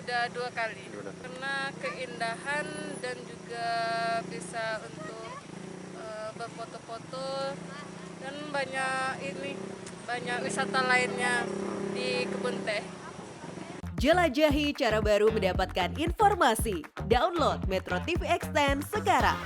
Udah 2 kali. Karena keindahan dan juga bisa untuk berfoto-foto dan banyak wisata lainnya di kebun teh. Jelajahi cara baru mendapatkan informasi. Download Metro TV Extend sekarang.